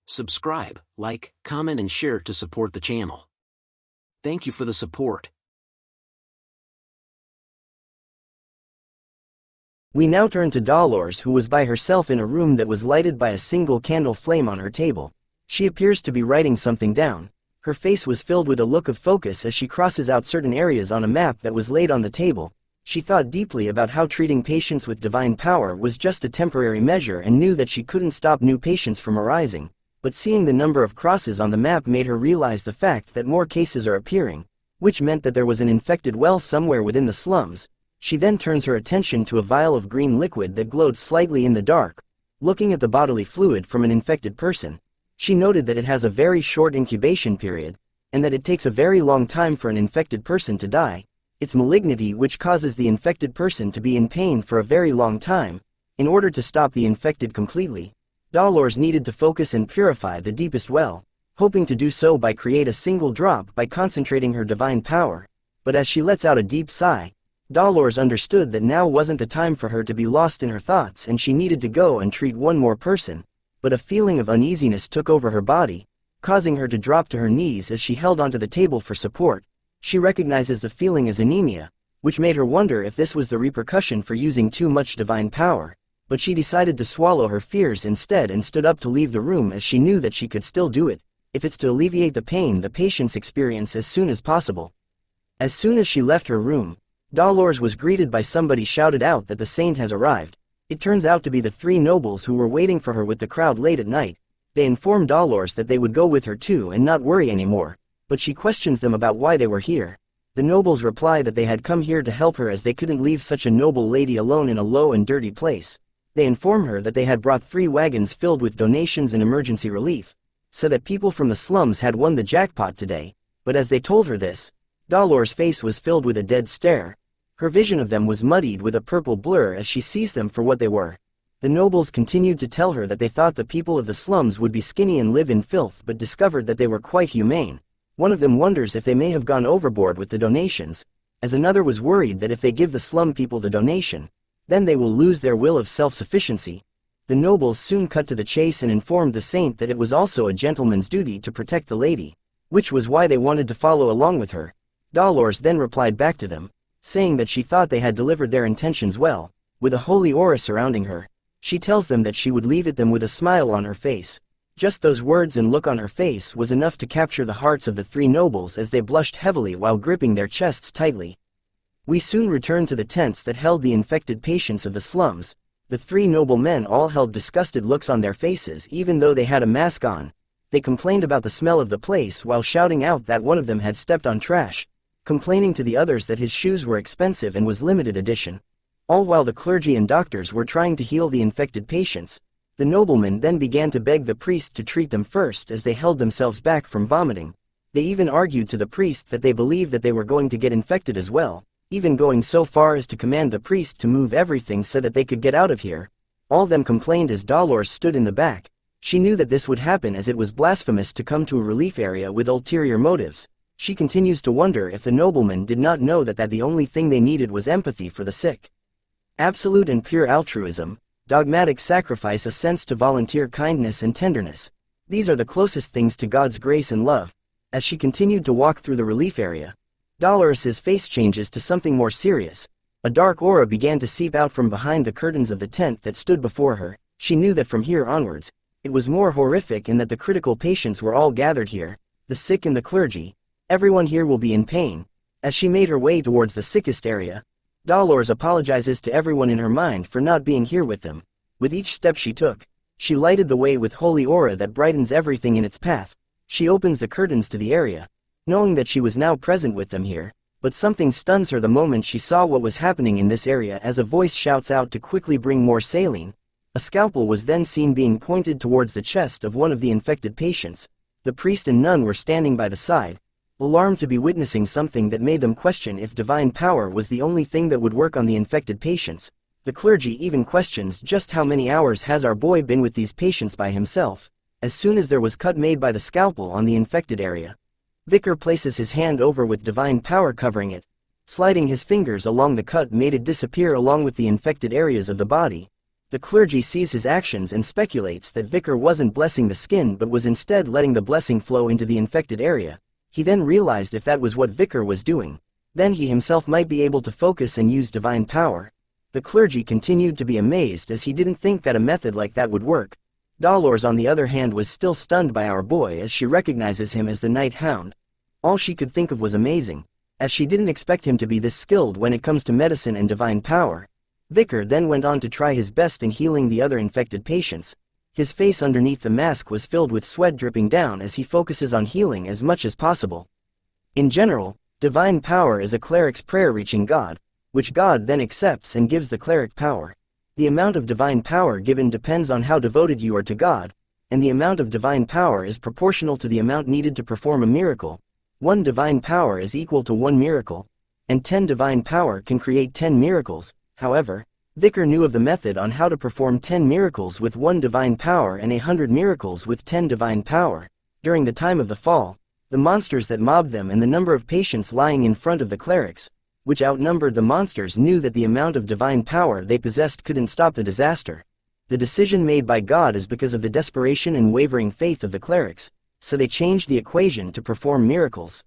Subscribe, like, comment and share to support the channel. Thank you for the support. We now turn to Dolores, who was by herself in a room that was lighted by a single candle flame on her table. She appears to be writing something down. Her face was filled with a look of focus as she crosses out certain areas on a map that was laid on the table. She thought deeply about how treating patients with divine power was just a temporary measure and knew that she couldn't stop new patients from arising. But seeing the number of crosses on the map made her realize the fact that more cases are appearing, which meant that there was an infected well somewhere within the slums. She then turns her attention to a vial of green liquid that glowed slightly in the dark. Looking at the bodily fluid from an infected person, she noted that it has a very short incubation period, and that it takes a very long time for an infected person to die. It's malignity which causes the infected person to be in pain for a very long time. In order to stop the infected completely, Dolores needed to focus and purify the deepest well, hoping to do so by create a single drop by concentrating her divine power. But as she lets out a deep sigh, Dolores understood that now wasn't the time for her to be lost in her thoughts and she needed to go and treat one more person. But a feeling of uneasiness took over her body, causing her to drop to her knees as she held onto the table for support. She recognizes the feeling as anemia, which made her wonder if this was the repercussion for using too much divine power. But she decided to swallow her fears instead and stood up to leave the room as she knew that she could still do it, if it's to alleviate the pain the patients experience as soon as possible. As soon as she left her room, Dolores was greeted by somebody shouted out that the saint has arrived. It turns out to be the three nobles who were waiting for her with the crowd late at night. They informed Dolores that they would go with her too and not worry anymore, but she questions them about why they were here. The nobles reply that they had come here to help her as they couldn't leave such a noble lady alone in a low and dirty place. They inform her that they had brought 3 wagons filled with donations and emergency relief, so that people from the slums had won the jackpot today. But as they told her this, Dolores' face was filled with a dead stare. Her vision of them was muddied with a purple blur as she sees them for what they were. The nobles continued to tell her that they thought the people of the slums would be skinny and live in filth, but discovered that they were quite humane. One of them wonders if they may have gone overboard with the donations, as another was worried that if they give the slum people the donation, then they will lose their will of self-sufficiency. The nobles soon cut to the chase and informed the saint that it was also a gentleman's duty to protect the lady, which was why they wanted to follow along with her. Dolores then replied back to them, saying that she thought they had delivered their intentions well. With a holy aura surrounding her, she tells them that she would leave it them with a smile on her face. Just those words and look on her face was enough to capture the hearts of the 3 nobles as they blushed heavily while gripping their chests tightly. We soon returned to the tents that held the infected patients of the slums. The 3 noble men all held disgusted looks on their faces even though they had a mask on. They complained about the smell of the place while shouting out that one of them had stepped on trash, complaining to the others that his shoes were expensive and was limited edition. All while the clergy and doctors were trying to heal the infected patients. The noblemen then began to beg the priest to treat them first as they held themselves back from vomiting. They even argued to the priest that they believed that they were going to get infected as well, even going so far as to command the priest to move everything so that they could get out of here. All them complained as Dolores stood in the back. She knew that this would happen as it was blasphemous to come to a relief area with ulterior motives. She continues to wonder if the noblemen did not know that the only thing they needed was empathy for the sick. Absolute and pure altruism, dogmatic sacrifice, a sense to volunteer kindness and tenderness. These are the closest things to God's grace and love. As she continued to walk through the relief area, Dolores's face changes to something more serious. A dark aura began to seep out from behind the curtains of the tent that stood before her. She knew that from here onwards, it was more horrific and that the critical patients were all gathered here, the sick and the clergy. Everyone here will be in pain. As she made her way towards the sickest area, Dolores apologizes to everyone in her mind for not being here with them. With each step she took, she lighted the way with holy aura that brightens everything in its path. She opens the curtains to the area, knowing that she was now present with them here, but something stuns her the moment she saw what was happening in this area as a voice shouts out to quickly bring more saline. A scalpel was then seen being pointed towards the chest of one of the infected patients. The priest and nun were standing by the side, alarmed to be witnessing something that made them question if divine power was the only thing that would work on the infected patients. The clergy even questions just how many hours has our boy been with these patients by himself. As soon as there was cut made by the scalpel on the infected area, Vikir places his hand over with divine power covering it. Sliding his fingers along the cut made it disappear along with the infected areas of the body. The clergy sees his actions and speculates that Vikir wasn't blessing the skin but was instead letting the blessing flow into the infected area. He then realized if that was what Vikir was doing, then he himself might be able to focus and use divine power. The clergy continued to be amazed as he didn't think that a method like that would work. Dolores on the other hand was still stunned by our boy as she recognizes him as the Night Hound. All she could think of was amazing, as she didn't expect him to be this skilled when it comes to medicine and divine power. Vikir then went on to try his best in healing the other infected patients. His face underneath the mask was filled with sweat dripping down as he focuses on healing as much as possible. In general, divine power is a cleric's prayer reaching God, which God then accepts and gives the cleric power. The amount of divine power given depends on how devoted you are to God, and the amount of divine power is proportional to the amount needed to perform a miracle. 1 divine power is equal to 1 miracle, and 10 divine power can create 10 miracles. However, Vikir knew of the method on how to perform 10 miracles with 1 divine power and 100 miracles with 10 divine power. During the time of the fall, the monsters that mobbed them and the number of patients lying in front of the clerics, which outnumbered the monsters, knew that the amount of divine power they possessed couldn't stop the disaster. The decision made by God is because of the desperation and wavering faith of the clerics, so they changed the equation to perform miracles.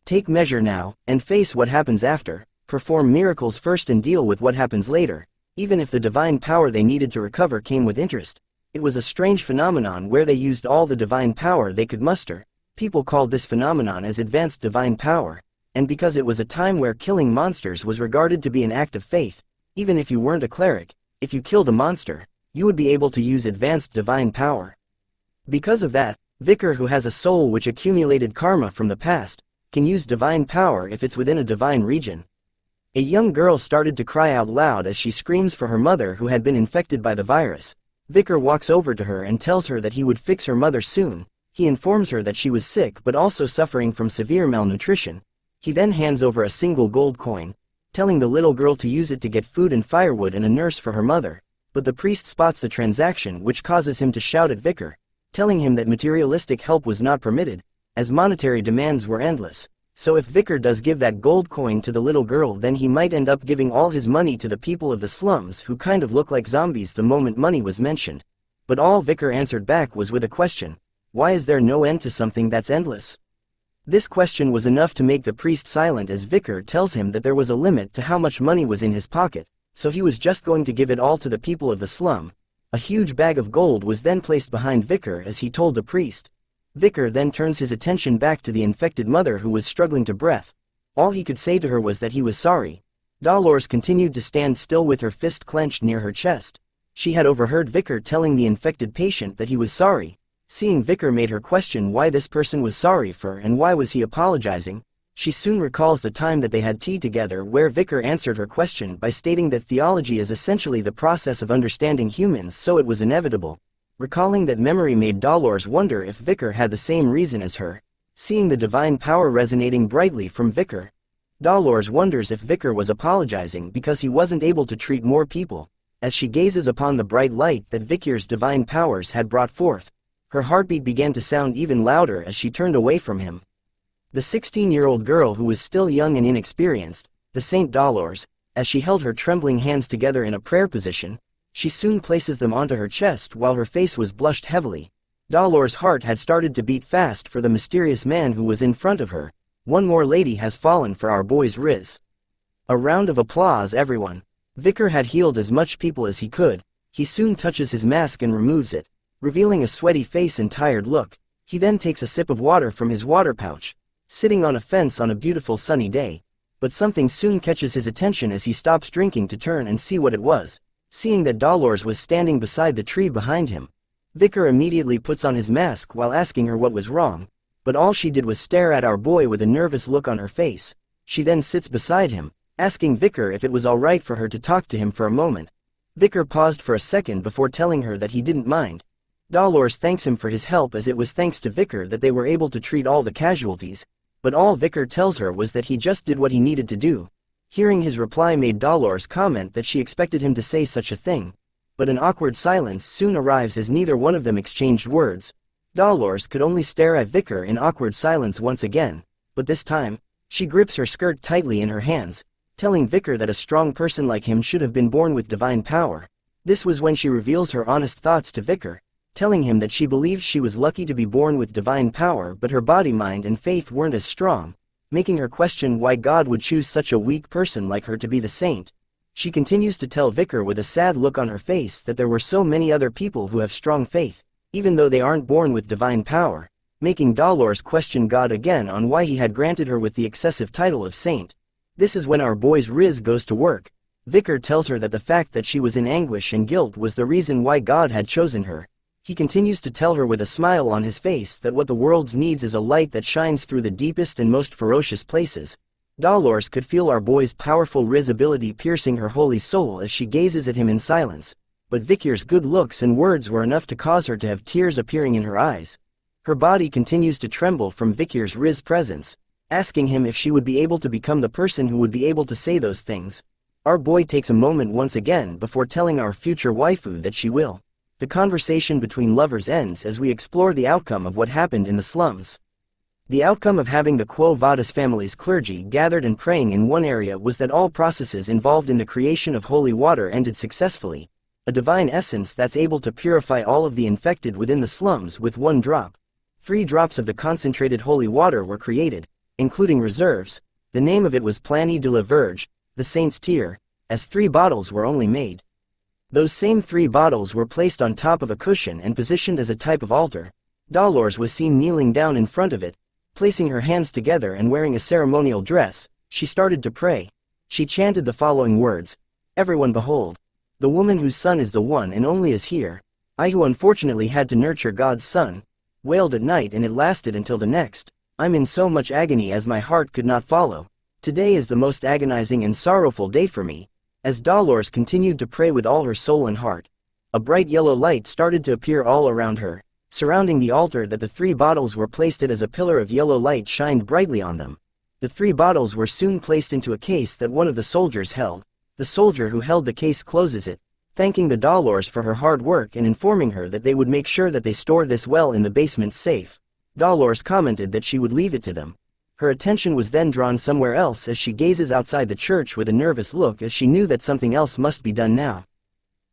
Take measure now, and face what happens after. Perform miracles first and deal with what happens later. Even if the divine power they needed to recover came with interest, it was a strange phenomenon where they used all the divine power they could muster. People called this phenomenon as advanced divine power. And because it was a time where killing monsters was regarded to be an act of faith, even if you weren't a cleric, if you killed a monster, you would be able to use advanced divine power. Because of that, Vikir, who has a soul which accumulated karma from the past, can use divine power if it's within a divine region. A young girl started to cry out loud as she screams for her mother who had been infected by the virus. Vikir walks over to her and tells her that he would fix her mother soon. He informs her that she was sick but also suffering from severe malnutrition. He then hands over a single gold coin, telling the little girl to use it to get food and firewood and a nurse for her mother. But the priest spots the transaction, which causes him to shout at Vikir, telling him that materialistic help was not permitted, as monetary demands were endless. So if Vikir does give that gold coin to the little girl, then he might end up giving all his money to the people of the slums who kind of look like zombies the moment money was mentioned. But all Vikir answered back was with a question. Why is there no end to something that's endless? This question was enough to make the priest silent as Vikir tells him that there was a limit to how much money was in his pocket, so he was just going to give it all to the people of the slum. A huge bag of gold was then placed behind Vikir as he told the priest. Vikir then turns his attention back to the infected mother who was struggling to breath. All he could say to her was that he was sorry. Dolores continued to stand still with her fist clenched near her chest. She had overheard Vikir telling the infected patient that he was sorry. Seeing Vikir made her question why this person was sorry for and why was he apologizing. She soon recalls the time that they had tea together where Vikir answered her question by stating that theology is essentially the process of understanding humans, so it was inevitable. Recalling that memory made Dolores wonder if Vikir had the same reason as her. Seeing the divine power resonating brightly from Vikir, Dolores wonders if Vikir was apologizing because he wasn't able to treat more people. As she gazes upon the bright light that Vikir's divine powers had brought forth, her heartbeat began to sound even louder as she turned away from him. The 16-year-old girl, who was still young and inexperienced, the Saint Dolores, as she held her trembling hands together in a prayer position, she soon places them onto her chest while her face was blushed heavily. Dolores' heart had started to beat fast for the mysterious man who was in front of her. One more lady has fallen for our boy's Riz. A round of applause, everyone. Vikir had healed as much people as he could. He soon touches his mask and removes it, revealing a sweaty face and tired look. He then takes a sip of water from his water pouch, sitting on a fence on a beautiful sunny day. But something soon catches his attention as he stops drinking to turn and see what it was. Seeing that Dolores was standing beside the tree behind him, Vikir immediately puts on his mask while asking her what was wrong. But all she did was stare at our boy with a nervous look on her face. She then sits beside him, asking Vikir if it was alright for her to talk to him for a moment. Vikir paused for a second before telling her that he didn't mind. Dolores thanks him for his help as it was thanks to Vikir that they were able to treat all the casualties, but all Vikir tells her was that he just did what he needed to do. Hearing his reply made Dolores comment that she expected him to say such a thing, but an awkward silence soon arrives as neither one of them exchanged words. Dolores could only stare at Vikir in awkward silence once again, but this time, she grips her skirt tightly in her hands, telling Vikir that a strong person like him should have been born with divine power. This was when she reveals her honest thoughts to Vikir, telling him that she believes she was lucky to be born with divine power, but her body, mind and faith weren't as strong, making her question why God would choose such a weak person like her to be the saint. She continues to tell Vikir with a sad look on her face that there were so many other people who have strong faith, even though they aren't born with divine power, making Dolores question God again on why he had granted her with the excessive title of saint. This is when our boy's Riz goes to work. Vikir tells her that the fact that she was in anguish and guilt was the reason why God had chosen her. He continues to tell her with a smile on his face that what the world needs is a light that shines through the deepest and most ferocious places. Dolores could feel our boy's powerful Riz ability piercing her holy soul as she gazes at him in silence, but Vikir's good looks and words were enough to cause her to have tears appearing in her eyes. Her body continues to tremble from Vikir's Riz presence, asking him if she would be able to become the person who would be able to say those things. Our boy takes a moment once again before telling our future waifu that she will. The conversation between lovers ends as we explore the outcome of what happened in the slums. The outcome of having the Quo Vadis family's clergy gathered and praying in one area was that all processes involved in the creation of holy water ended successfully, a divine essence that's able to purify all of the infected within the slums with one drop. 3 drops of the concentrated holy water were created, including reserves. The name of it was Plani de la Verge, the saint's tear, as 3 bottles were only made. Those same 3 bottles were placed on top of a cushion and positioned as a type of altar. Dolores was seen kneeling down in front of it, placing her hands together and wearing a ceremonial dress. She started to pray. She chanted the following words: "Everyone behold, the woman whose son is the one and only is here. I who unfortunately had to nurture God's son, wailed at night and it lasted until the next. I'm in so much agony as my heart could not follow. Today is the most agonizing and sorrowful day for me." As Dolores continued to pray with all her soul and heart, a bright yellow light started to appear all around her, surrounding the altar that the 3 bottles were placed at as a pillar of yellow light shined brightly on them. The 3 bottles were soon placed into a case that one of the soldiers held. The soldier who held the case closes it, thanking the Dolores for her hard work and informing her that they would make sure that they store this well in the basement's safe. Dolores commented that she would leave it to them. Her attention was then drawn somewhere else as she gazes outside the church with a nervous look as she knew that something else must be done now.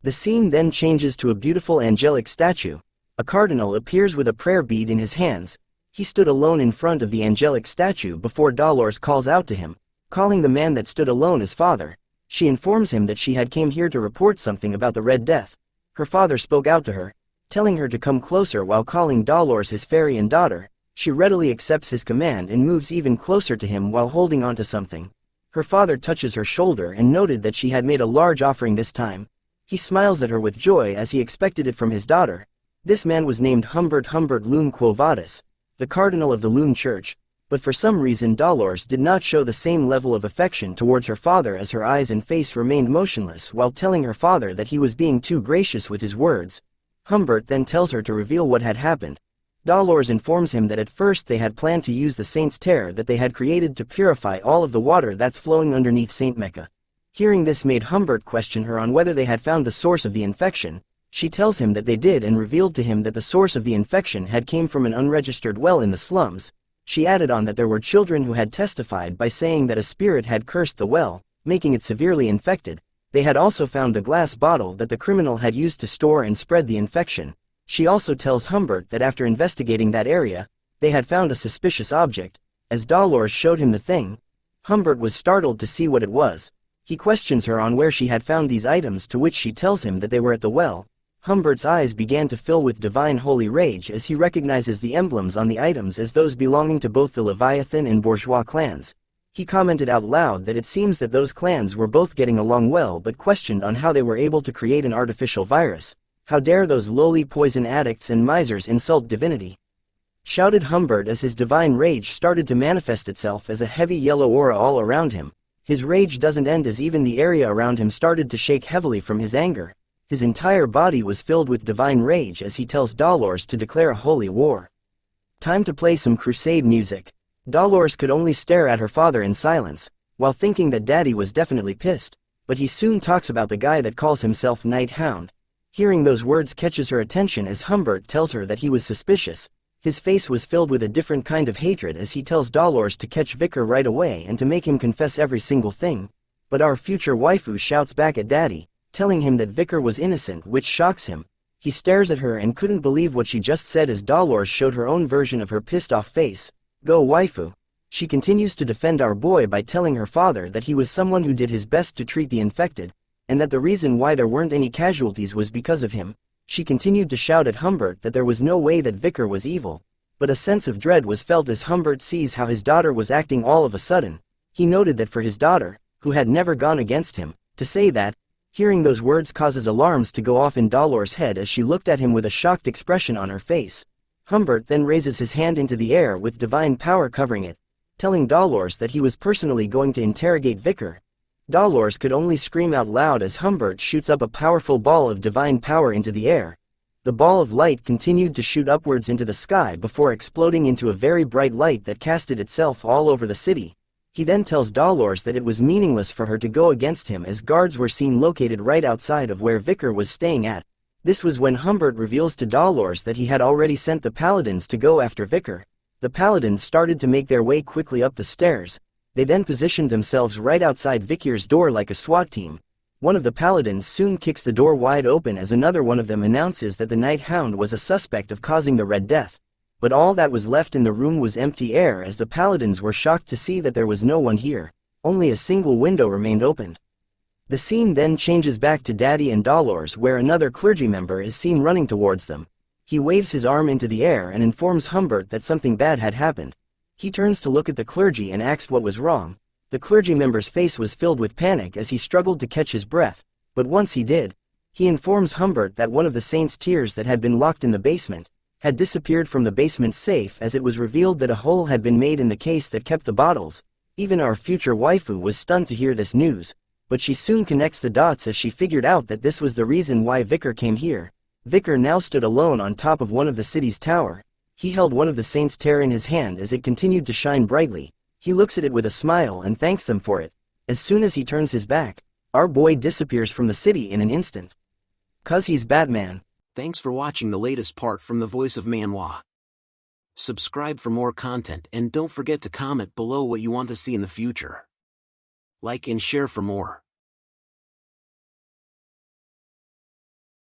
The scene then changes to a beautiful angelic statue. A cardinal appears with a prayer bead in his hands. He stood alone in front of the angelic statue before Dolores calls out to him, calling the man that stood alone as father. She informs him that she had came here to report something about the Red Death. Her father spoke out to her, telling her to come closer while calling Dolores his fairy and daughter. She readily accepts his command and moves even closer to him while holding on to something. Her father touches her shoulder and noted that she had made a large offering this time. He smiles at her with joy as he expected it from his daughter. This man was named Humbert Lune Quo Vadis, the cardinal of the Lune Church, but for some reason Dolores did not show the same level of affection towards her father as her eyes and face remained motionless while telling her father that he was being too gracious with his words. Humbert then tells her to reveal what had happened. Dolores informs him that at first they had planned to use the saint's tear that they had created to purify all of the water that's flowing underneath Saint Mecca. Hearing this made Humbert question her on whether they had found the source of the infection. She tells him that they did and revealed to him that the source of the infection had came from an unregistered well in the slums. She added on that there were children who had testified by saying that a spirit had cursed the well, making it severely infected. They had also found the glass bottle that the criminal had used to store and spread the infection. She also tells Humbert that after investigating that area, they had found a suspicious object. As Dolores showed him the thing, Humbert was startled to see what it was. He questions her on where she had found these items, to which she tells him that they were at the well. Humbert's eyes began to fill with divine holy rage as he recognizes the emblems on the items as those belonging to both the Leviathan and Bourgeois clans. He commented out loud that it seems that those clans were both getting along well, but questioned on how they were able to create an artificial virus. How dare those lowly poison addicts and misers insult divinity? Shouted Humbert as his divine rage started to manifest itself as a heavy yellow aura all around him. His rage doesn't end as even the area around him started to shake heavily from his anger. His entire body was filled with divine rage as he tells Dolores to declare a holy war. Time to play some crusade music. Dolores could only stare at her father in silence, while thinking that Daddy was definitely pissed, but he soon talks about the guy that calls himself Night Hound. Hearing those words catches her attention as Humbert tells her that he was suspicious. His face was filled with a different kind of hatred as he tells Dolores to catch Vikir right away and to make him confess every single thing. But our future waifu shouts back at Daddy, telling him that Vikir was innocent, which shocks him. He stares at her and couldn't believe what she just said as Dolores showed her own version of her pissed-off face. Go waifu. She continues to defend our boy by telling her father that he was someone who did his best to treat the infected, and that the reason why there weren't any casualties was because of him. She continued to shout at Humbert that there was no way that Vikir was evil. But a sense of dread was felt as Humbert sees how his daughter was acting all of a sudden. He noted that for his daughter, who had never gone against him, to say that, hearing those words causes alarms to go off in Dolores' head as she looked at him with a shocked expression on her face. Humbert then raises his hand into the air with divine power covering it, telling Dolores that he was personally going to interrogate Vikir. Dolores could only scream out loud as Humbert shoots up a powerful ball of divine power into the air. The ball of light continued to shoot upwards into the sky before exploding into a very bright light that casted itself all over the city. He then tells Dolores that it was meaningless for her to go against him as guards were seen located right outside of where Vikir was staying at. This was when Humbert reveals to Dolores that he had already sent the paladins to go after Vikir. The paladins started to make their way quickly up the stairs. They then positioned themselves right outside Vikir's door like a SWAT team. One of the paladins soon kicks the door wide open as another one of them announces that the Night Hound was a suspect of causing the Red Death. But all that was left in the room was empty air as the paladins were shocked to see that there was no one here. Only a single window remained opened. The scene then changes back to Daddy and Dolores where another clergy member is seen running towards them. He waves his arm into the air and informs Humbert that something bad had happened. He turns to look at the clergy and asks what was wrong. The clergy member's face was filled with panic as he struggled to catch his breath, but once he did, he informs Humbert that one of the saint's tears that had been locked in the basement had disappeared from the basement safe as it was revealed that a hole had been made in the case that kept the bottles. Even our future waifu was stunned to hear this news, but she soon connects the dots as she figured out that this was the reason why Vikir came here. Vikir now stood alone on top of one of the city's tower. He held one of the saint's tear in his hand as it continued to shine brightly. He looks at it with a smile and thanks them for it. As soon as he turns his back, our boy disappears from the city in an instant. 'Cause he's Batman. Thanks for watching the latest part from the voice of Manhwa. Subscribe for more content and don't forget to comment below what you want to see in the future. Like and share for more.